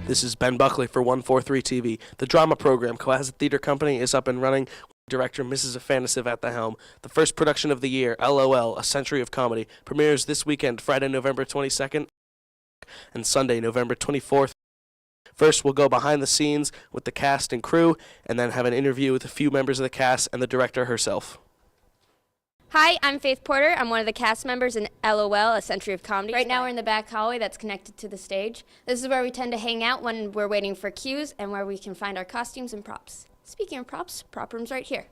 This is Ben Buckley for 143 TV. The drama program, Cohasset Theater Company, is up and running. Director Mrs. Afanasiv at the helm. The first production of the year, LOL, A Century of Comedy, premieres this weekend, Friday, November 22nd, and Sunday, November 24th. First, we'll go behind the scenes with the cast and crew, and then have an interview with a few members of the cast and the director herself. Hi, I'm Faith Porter. I'm one of the cast members in LOL, A Century of Comedy. Right now we're in the back hallway that's connected to the stage. This is where we tend to hang out when we're waiting for cues and where we can find our costumes and props. Speaking of props, prop room's right here.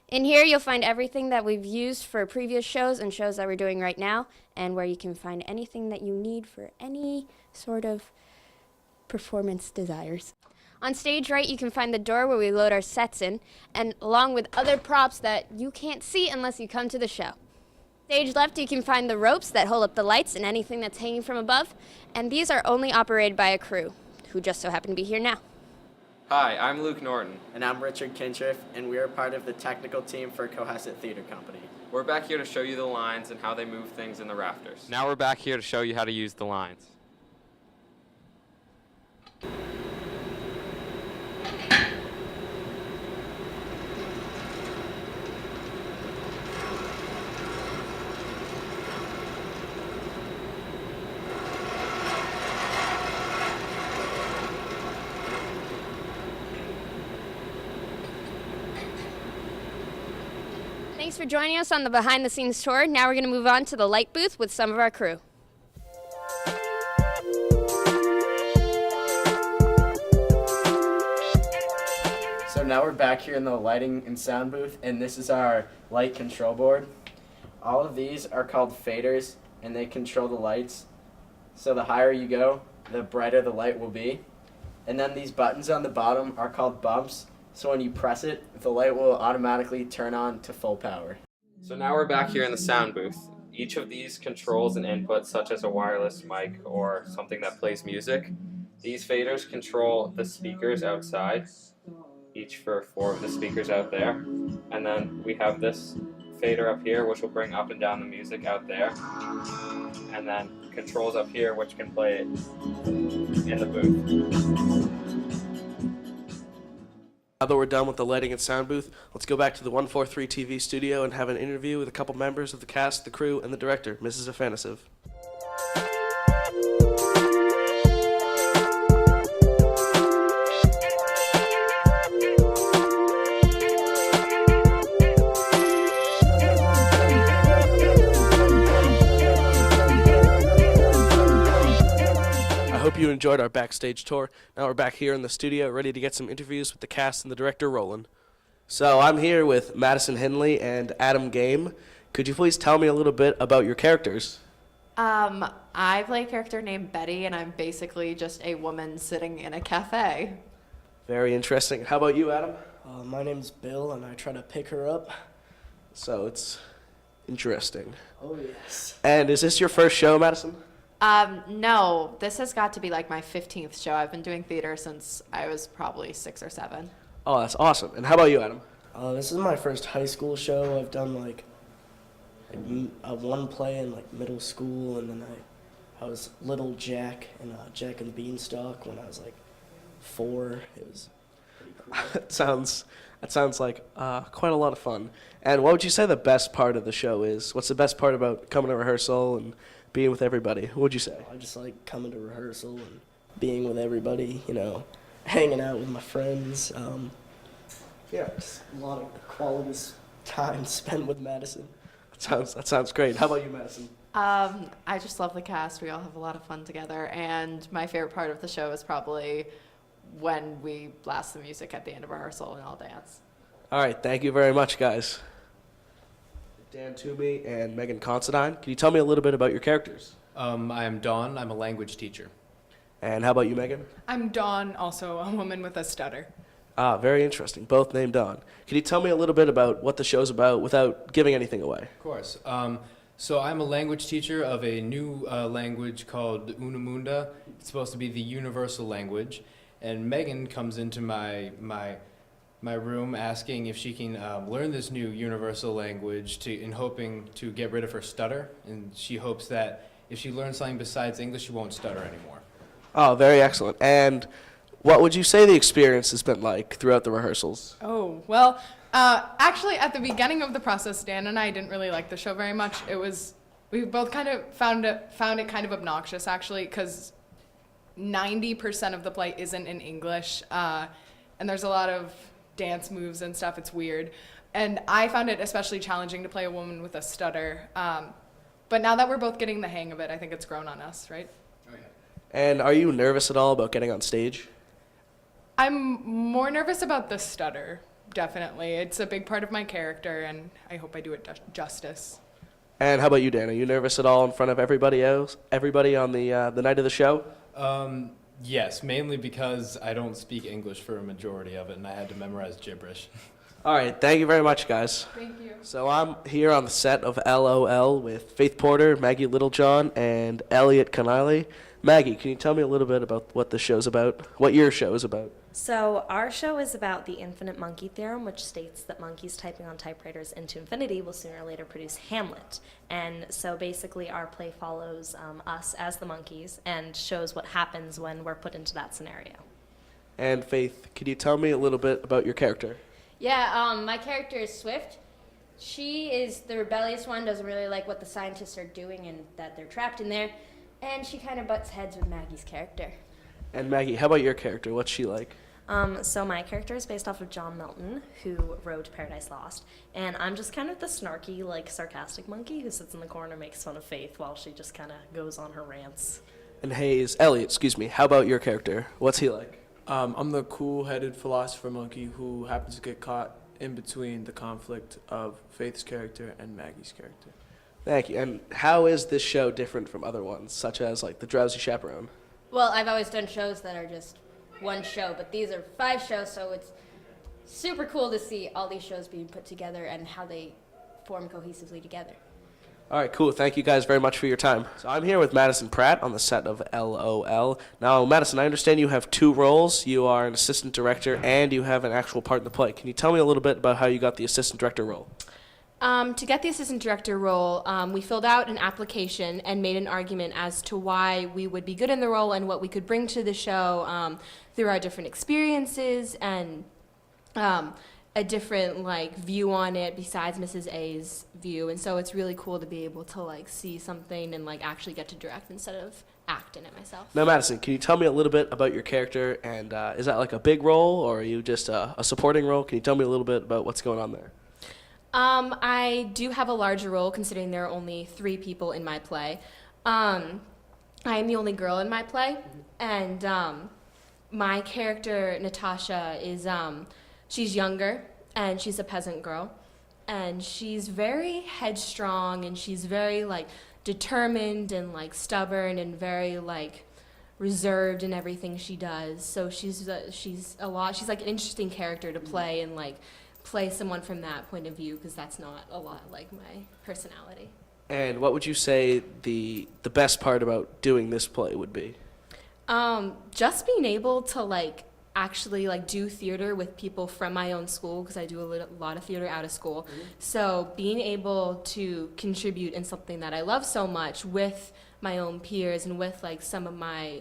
In here you'll find everything that we've used for previous shows and shows that we're doing right now, and where you can find anything that you need for any sort of performance desires. On stage right, you can find the door where we load our sets in, and along with other props that you can't see unless you come to the show. Stage left, you can find the ropes that hold up the lights and anything that's hanging from above, and these are only operated by a crew, who just so happen to be here now. Hi, I'm Luke Norton. And I'm Richard Kinshriff, and we are part of the technical team for Cohasset Theater Company. We're back here to show you the lines and how they move things in the rafters. Now we're back here to show you how to use the lines. Thanks for joining us on the behind the scenes tour. Now we're going to move on to the light booth with some of our crew. So now we're back here in the lighting and sound booth, and this is our light control board. All of these are called faders, and they control the lights. So the higher you go, the brighter the light will be. And then these buttons on the bottom are called bumps. So when you press it, the light will automatically turn on to full power. So now we're back here in the sound booth. Each of these controls an input such as a wireless mic or something that plays music. These faders control the speakers outside, each for 4 of the speakers out there. And then we have this fader up here which will bring up and down the music out there. And then controls up here which can play it in the booth. Now that we're done with the lighting and sound booth, let's go back to the 143 TV studio and have an interview with a couple members of the cast, the crew, and the director, Mrs. Afanasiv. I hope you enjoyed our backstage tour. Now we're back here in the studio, ready to get some interviews with the cast and the director, Roland. So I'm here with Madison Henley and Adam Game. Could you please tell me a little bit about your characters? I play a character named Betty, and I'm basically just a woman sitting in a cafe. Very interesting. How about you, Adam? My name's Bill, and I try to pick her up. So it's interesting. Oh, yes. And is this your first show, Madison? No, this has got to be like my 15th show. I've been doing theater since I was probably 6 or 7. Oh, that's awesome. And how about you, Adam? This is my first high school show. I've done one play in middle school, and then I was Little Jack in Jack and the Beanstalk when I was 4. It was pretty cool. That sounds like quite a lot of fun. And what would you say the best part of the show is? What's the best part about coming to rehearsal and being with everybody? What would you say? I just like coming to rehearsal and being with everybody, hanging out with my friends. Just a lot of quality time spent with Madison. That sounds great. How about you, Madison? I just love the cast. We all have a lot of fun together, and my favorite part of the show is probably when we blast the music at the end of rehearsal and all dance. All right, thank you very much, guys. Dan Toomey and Megan Considine. Can you tell me a little bit about your characters? I am Dawn. I'm a language teacher. And how about you, Megan? I'm Dawn, also a woman with a stutter. Very interesting. Both named Dawn. Can you tell me a little bit about what the show's about without giving anything away? Of course. So I'm a language teacher of a new language called Unamunda. It's supposed to be the universal language. And Megan comes into my room asking if she can learn this new universal language in hoping to get rid of her stutter. And she hopes that if she learns something besides English, she won't stutter anymore. Oh, very excellent. And what would you say the experience has been like throughout the rehearsals? Oh, well, actually, at the beginning of the process, Dan and I didn't really like the show very much. We both kind of found it kind of obnoxious, actually, because 90% of the play isn't in English, and there's a lot of dance moves and stuff. It's weird. And I found it especially challenging to play a woman with a stutter. But now that we're both getting the hang of it, I think it's grown on us, right? And are you nervous at all about getting on stage? I'm more nervous about the stutter, definitely. It's a big part of my character, and I hope I do it justice. And how about you, Dan? Are you nervous at all in front of everybody else? Everybody on the night of the show? Yes, mainly because I don't speak English for a majority of it, and I had to memorize gibberish. All right, thank you very much, guys. Thank you. So I'm here on the set of LOL with Faith Porter, Maggie Littlejohn, and Elliot Canale. Maggie, can you tell me a little bit about what the show's about? What your show is about? So our show is about the infinite monkey theorem, which states that monkeys typing on typewriters into infinity will sooner or later produce Hamlet. And so basically our play follows us as the monkeys and shows what happens when we're put into that scenario. And Faith, can you tell me a little bit about your character? Yeah, my character is Swift. She is the rebellious one, doesn't really like what the scientists are doing and that they're trapped in there. And she kind of butts heads with Maggie's character. And Maggie, how about your character? What's she like? So my character is based off of John Milton, who wrote Paradise Lost. And I'm just kind of the snarky, sarcastic monkey who sits in the corner and makes fun of Faith while she just kind of goes on her rants. And Elliot, excuse me, how about your character? What's he like? I'm the cool-headed philosopher monkey who happens to get caught in between the conflict of Faith's character and Maggie's character. Thank you. And how is this show different from other ones, such as The Drowsy Chaperone? Well, I've always done shows that are just one show, but these are 5 shows, so it's super cool to see all these shows being put together and how they form cohesively together. All right, cool. Thank you guys very much for your time. So I'm here with Madison Pratt on the set of LOL. Now, Madison, I understand you have 2 roles. You are an assistant director and you have an actual part in the play. Can you tell me a little bit about how you got the assistant director role? To get the assistant director role, we filled out an application and made an argument as to why we would be good in the role and what we could bring to the show through our different experiences and a different view on it besides Mrs. A's view. And so it's really cool to be able to see something and actually get to direct instead of act in it myself. Now, Madison, can you tell me a little bit about your character? And is that a big role or are you just a supporting role? Can you tell me a little bit about what's going on there? I do have a larger role considering there are only 3 people in my play. I am the only girl in my play, and my character, Natasha, is she's younger, and she's a peasant girl, and she's very headstrong, and she's very determined and stubborn and very reserved in everything she does. So she's an interesting character to play and play someone from that point of view because that's not a lot like my personality. And what would you say the best part about doing this play would be? Just being able to actually do theater with people from my own school because I do a lot of theater out of school. Mm-hmm. So being able to contribute in something that I love so much with my own peers and with some of my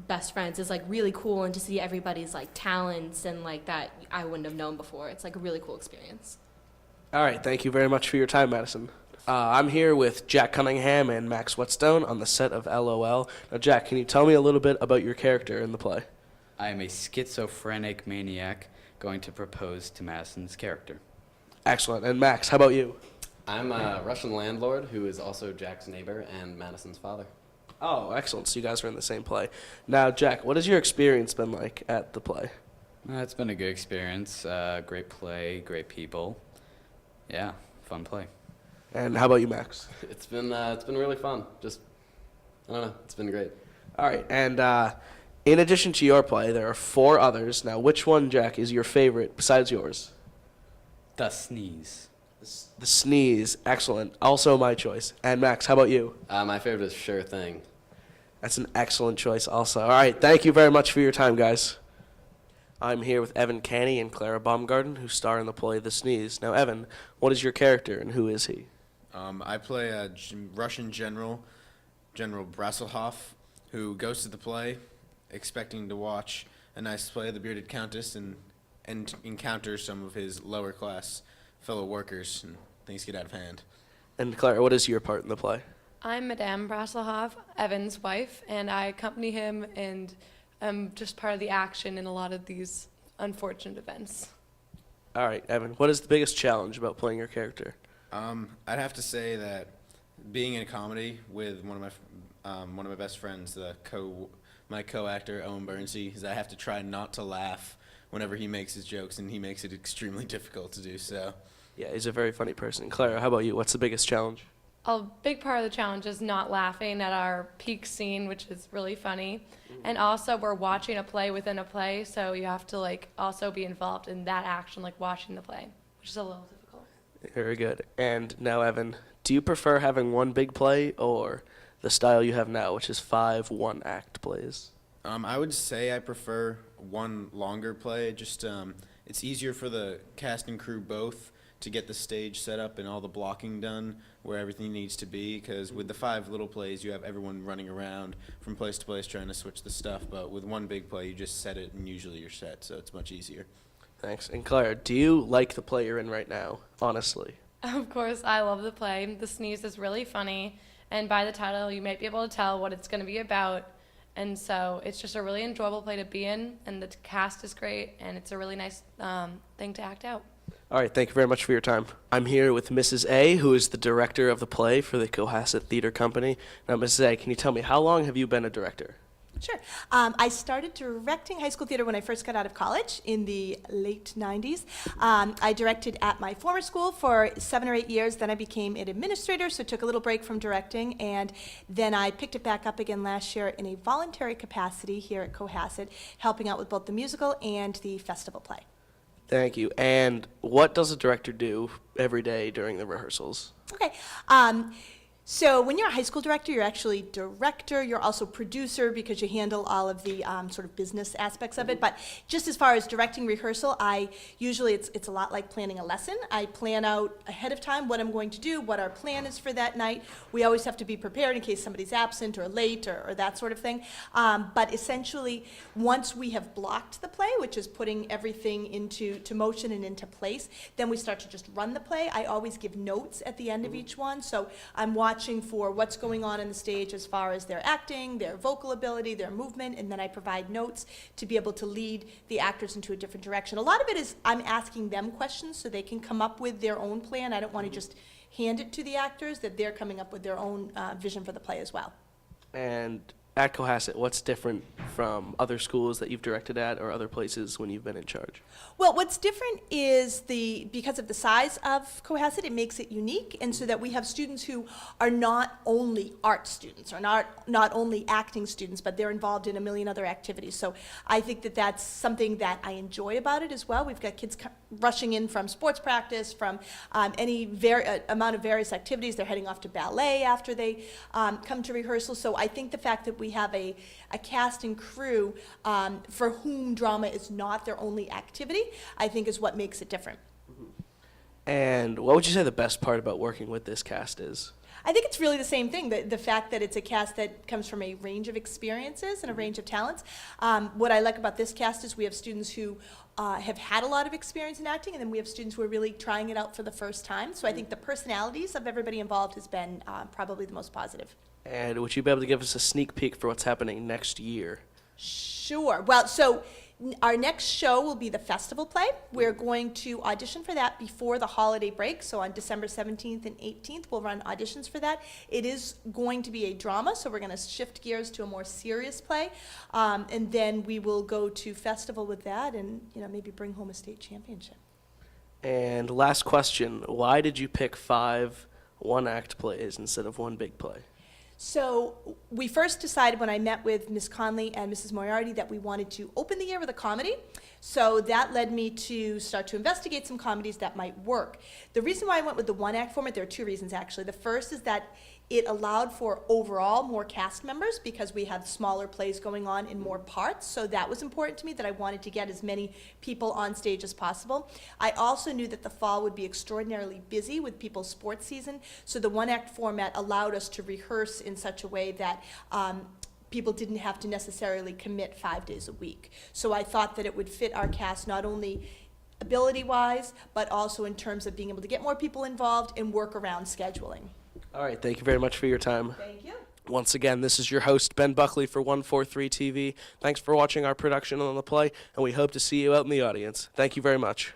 best friends is really cool, and to see everybody's talents and that I wouldn't have known before. It's a really cool experience. All right, thank you very much for your time, Madison. I'm here with Jack Cunningham and Max Whetstone on the set of LOL. Now, Jack, can you tell me a little bit about your character in the play? I am a schizophrenic maniac going to propose to Madison's character. Excellent. And Max, how about you? I'm a Russian landlord who is also Jack's neighbor and Madison's father. Oh, excellent. So you guys are in the same play. Now, Jack, what has your experience been like at the play? It's been a good experience. Great play, great people. Yeah, fun play. And how about you, Max? It's been really fun. I don't know, it's been great. All right, and in addition to your play, there are 4 others. Now, which one, Jack, is your favorite besides yours? The Sneeze. The Sneeze, excellent. Also my choice. And Max, how about you? My favorite is Sure Thing. That's an excellent choice also. All right, thank you very much for your time, guys. I'm here with Evan Canny and Clara Baumgarten, who star in the play The Sneeze. Now, Evan, what is your character and who is he? I play a Russian general, General Brassilhoff, who goes to the play expecting to watch a nice play of the Bearded Countess and encounters some of his lower class fellow workers and things get out of hand. And Clara, what is your part in the play? I'm Madame Brasselhoff, Evan's wife, and I accompany him and I'm just part of the action in a lot of these unfortunate events. All right, Evan, what is the biggest challenge about playing your character? I'd have to say that being in a comedy with one of my best friends, my co-actor Owen Burnsey, is I have to try not to laugh whenever he makes his jokes, and he makes it extremely difficult to do so. Yeah, he's a very funny person. Clara, how about you? What's the biggest challenge? A big part of the challenge is not laughing at our peak scene, which is really funny. And also we're watching a play within a play, so you have to like also be involved in that action, like watching the play, which is a little difficult. Very good. And now, Evan, do you prefer having one big play or the style you have now, which is 5 one-act plays? I would say I prefer one longer play. Just it's easier for the cast and crew both to get the stage set up and all the blocking done where everything needs to be, because with the 5 little plays you have everyone running around from place to place trying to switch the stuff, but with one big play you just set it and usually you're set, so it's much easier. Thanks. And Clara, do you like the play you're in right now, honestly? Of course, I love the play. The Sneeze is really funny, and by the title you might be able to tell what it's going to be about. And so it's just a really enjoyable play to be in, and the cast is great, and it's a really nice thing to act out. All right, thank you very much for your time. I'm here with Mrs. A, who is the director of the play for the Cohasset Theater Company. Now, Mrs. A, can you tell me, how long have you been a director? Sure. I started directing high school theater when I first got out of college in the late 90s. I directed at my former school for 7 or 8 years. Then I became an administrator, so took a little break from directing. And then I picked it back up again last year in a voluntary capacity here at Cohasset, helping out with both the musical and the festival play. Thank you. And what does a director do every day during the rehearsals? Okay. So when you're a high school director, you're actually director. You're also producer because you handle all of the sort of business aspects of it. But just as far as directing rehearsal, it's a lot like planning a lesson. I plan out ahead of time what I'm going to do, what our plan is for that night. We always have to be prepared in case somebody's absent or late or that sort of thing. But essentially, once we have blocked the play, which is putting everything into motion and into place, then we start to just run the play. I always give notes at the end of each one. So I'm watching for what's going on in the stage as far as their acting, their vocal ability, their movement, and then I provide notes to be able to lead the actors into a different direction. A lot of it is I'm asking them questions so they can come up with their own plan. I don't want to just hand it to the actors, that they're coming up with their own vision for the play as well. And at Cohasset, what's different from other schools that you've directed at or other places when you've been in charge? Well, what's different is because of the size of Cohasset, it makes it unique, and so that we have students who are not only art students or not only acting students, but they're involved in a million other activities. So I think that that's something that I enjoy about it as well. We've got kids rushing in from sports practice, from any amount of various activities. They're heading off to ballet after they come to rehearsal. So I think the fact that we have a cast and crew for whom drama is not their only activity, I think is what makes it different. And what would you say the best part about working with this cast is? I think it's really the same thing, the fact that it's a cast that comes from a range of experiences and a range of talents. What I like about this cast is we have students who have had a lot of experience in acting, and then we have students who are really trying it out for the first time. So I think the personalities of everybody involved has been probably the most positive. And would you be able to give us a sneak peek for what's happening next year? Sure. Well, so our next show will be the festival play. We're going to audition for that before the holiday break. So on December 17th and 18th, we'll run auditions for that. It is going to be a drama, so we're going to shift gears to a more serious play. And then we will go to festival with that and maybe bring home a state championship. And last question, why did you pick 5 one-act plays instead of one big play? So we first decided when I met with Ms. Conley and Mrs. Moriarty that we wanted to open the year with a comedy. So that led me to start to investigate some comedies that might work. The reason why I went with the one-act format, there are 2 reasons actually. The first is that it allowed for overall more cast members because we have smaller plays going on in more parts. So that was important to me, that I wanted to get as many people on stage as possible. I also knew that the fall would be extraordinarily busy with people's sports season. So the one-act format allowed us to rehearse in such a way that people didn't have to necessarily commit 5 days a week. So I thought that it would fit our cast not only ability-wise, but also in terms of being able to get more people involved and work around scheduling. All right, thank you very much for your time. Thank you. Once again, this is your host, Ben Buckley for 143 TV. Thanks for watching our production on the play, and we hope to see you out in the audience. Thank you very much.